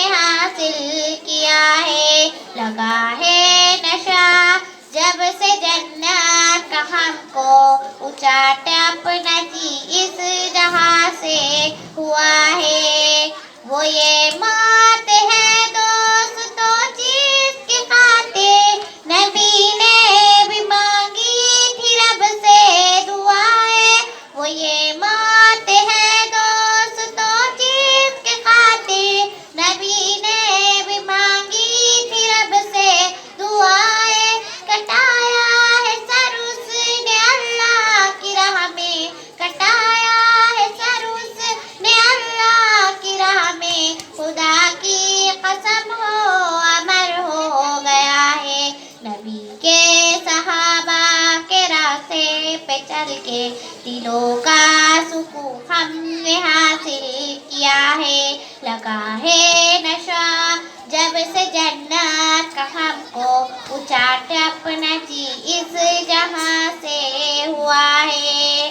حاصل کیا ہے، لگا ہے نشہ جب سے جنت کا ہم کو، اچاٹ اپنا جی اس جہاں سے ہوا ہے۔ وہ یہ موت ہے دوستو جس کی خاطر نبی نے بھی مانگی تھی رب سے دعائیں۔ وہ یہ موت ہے دوستو جس کی خاطر نبی نے بھی مانگی تھی رب سے دعائیں۔ کٹایا ہے سر اس نے اللہ کی راہ میں، کٹایا ہے سر اس نے اللہ کی راہ میں، خدا کی قسم ہو امر ہو گیا ہے۔ نبی کے صحابہ کے راستے پہ چل کے دلوں کا سکون ہم نے حاصل کیا ہے، لگا ہے نشہ جب سے جنت کا ہم کو، اچاٹ اپنا جی اس جہاں سے ہوا ہے۔